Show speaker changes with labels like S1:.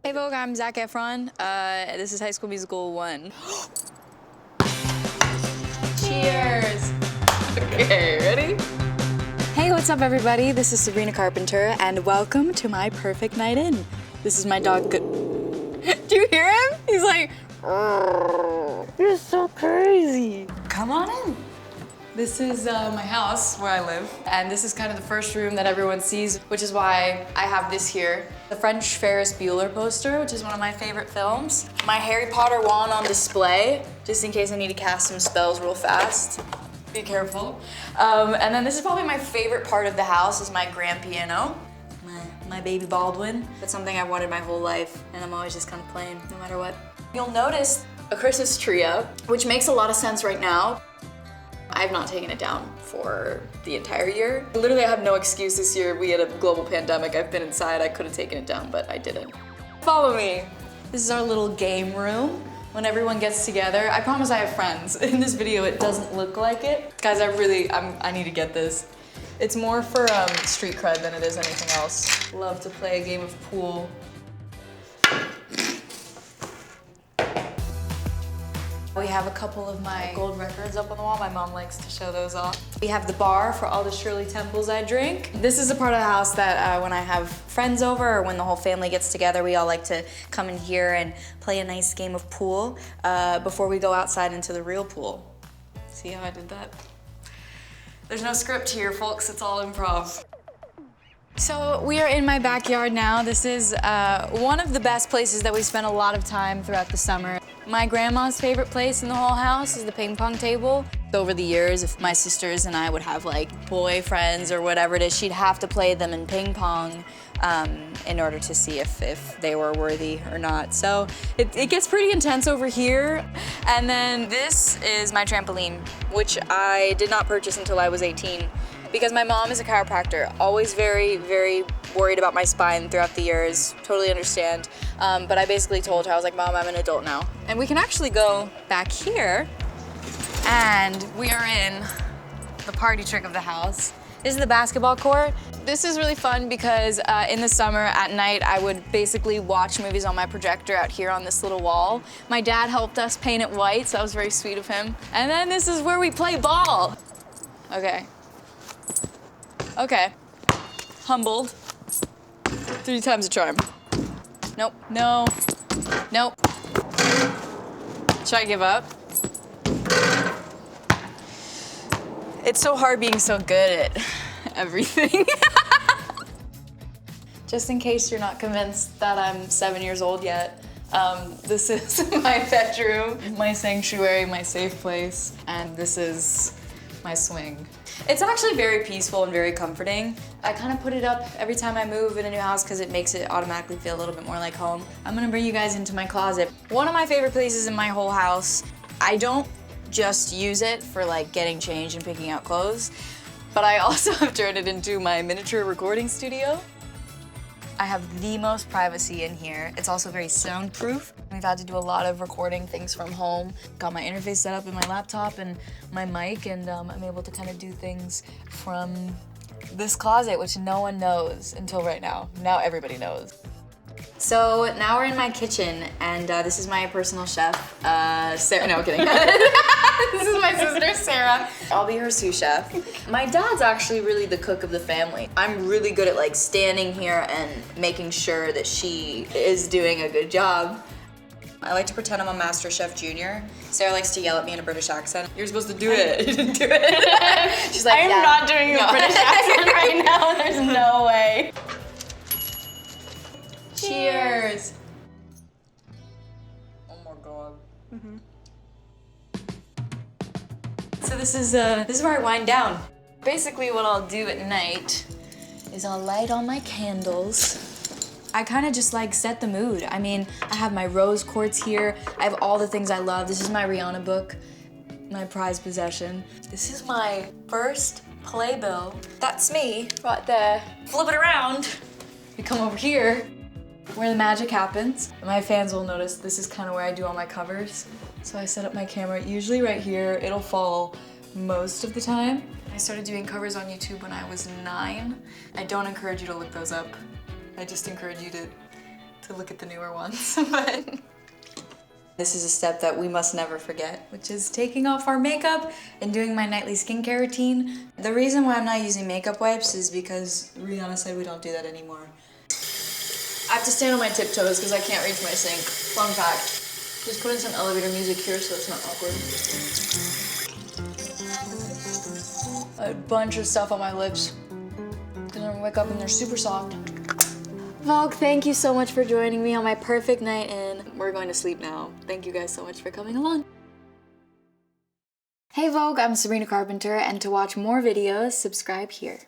S1: Hey Vogue, I'm Zac Efron. This is High School Musical 1. Cheers! Okay, ready? Hey, what's up everybody? This is Sabrina Carpenter, and welcome to my perfect night in. This is my dog, Do you hear him? He's like, you're so crazy. Come on in. This is my house where I live, and this is kind of the first room that everyone sees, which is why I have this here. The French Ferris Bueller poster, which is one of my favorite films. My Harry Potter wand on display, just in case I need to cast some spells real fast. Be careful. And then this is probably my favorite part of the house, is my grand piano. My baby Baldwin. It's something I've wanted my whole life, and I'm always just kind of playing, no matter what. You'll notice a Christmas tree up, which makes a lot of sense right now. I've not taken it down for the entire year. Literally, I have no excuse this year. We had a global pandemic. I've been inside. I could have taken it down, but I didn't. Follow me. This is our little game room. When everyone gets together, I promise I have friends. In this video, it doesn't look like it. Guys, I need to get this. It's more for street cred than it is anything else. Love to play a game of pool. We have a couple of my gold records up on the wall. My mom likes to show those off. We have the bar for all the Shirley Temples I drink. This is a part of the house that when I have friends over or when the whole family gets together, we all like to come in here and play a nice game of pool before we go outside into the real pool. See how I did that? There's no script here, folks. It's all improv. So we are in my backyard now. This is one of the best places that we spend a lot of time throughout the summer. My grandma's favorite place in the whole house is the ping pong table. Over the years, if my sisters and I would have like boyfriends or whatever it is, she'd have to play them in ping pong in order to see if they were worthy or not. So it gets pretty intense over here. And then this is my trampoline, which I did not purchase until I was 18. Because my mom is a chiropractor, always very, very worried about my spine throughout the years, totally understand. But I basically told her, I was like, Mom, I'm an adult now. And we can actually go back here, and we are in the party trick of the house. This is the basketball court. This is really fun because in the summer at night, I would basically watch movies on my projector out here on this little wall. My dad helped us paint it white, so that was very sweet of him. And then this is where we play ball. Okay. Okay, humbled, 3 times a charm. Nope, no, nope. Should I give up? It's so hard being so good at everything. Just in case you're not convinced that I'm 7 years old yet, this is my bedroom, my sanctuary, my safe place, and this is my swing. It's actually very peaceful and very comforting. I kind of put it up every time I move in a new house because it makes it automatically feel a little bit more like home. I'm gonna bring you guys into my closet. One of my favorite places in my whole house. I don't just use it for like getting changed and picking out clothes, but I also have turned it into my miniature recording studio. I have the most privacy in here. It's also very soundproof. We've had to do a lot of recording things from home. Got my interface set up in my laptop and my mic, and I'm able to kind of do things from this closet, which no one knows until right now. Now everybody knows. So now we're in my kitchen, and this is my personal chef, Sarah. No, I'm kidding. This is my sister, Sarah. I'll be her sous chef. My dad's actually really the cook of the family. I'm really good at like standing here and making sure that she is doing a good job. I like to pretend I'm a Master Chef Junior. Sarah likes to yell at me in a British accent. You're supposed to do it. You didn't do it. She's like,
S2: I'm not doing a British accent right now. There's no way.
S1: Cheers. Oh my God.
S2: Mm-hmm.
S1: So this is where I wind down. Basically what I'll do at night is I'll light all my candles. I kind of just like set the mood. I mean, I have my rose quartz here. I have all the things I love. This is my Rihanna book, my prized possession. This is my first playbill. That's me right there. Flip it around. We come over here where the magic happens. My fans will notice this is kind of where I do all my covers. So I set up my camera usually right here. It'll fall most of the time. I started doing covers on YouTube when I was 9. I don't encourage you to look those up. I just encourage you to to look at the newer ones. But this is a step that we must never forget, which is taking off our makeup and doing my nightly skincare routine. The reason why I'm not using makeup wipes is because Rihanna said we don't do that anymore. I have to stand on my tiptoes because I can't reach my sink. Fun fact. Just put in some elevator music here so it's not awkward. A bunch of stuff on my lips. Because I'm gonna wake up and they're super soft. Vogue, thank you so much for joining me on my perfect night in. We're going to sleep now. Thank you guys so much for coming along. Hey Vogue, I'm Sabrina Carpenter, and to watch more videos, subscribe here.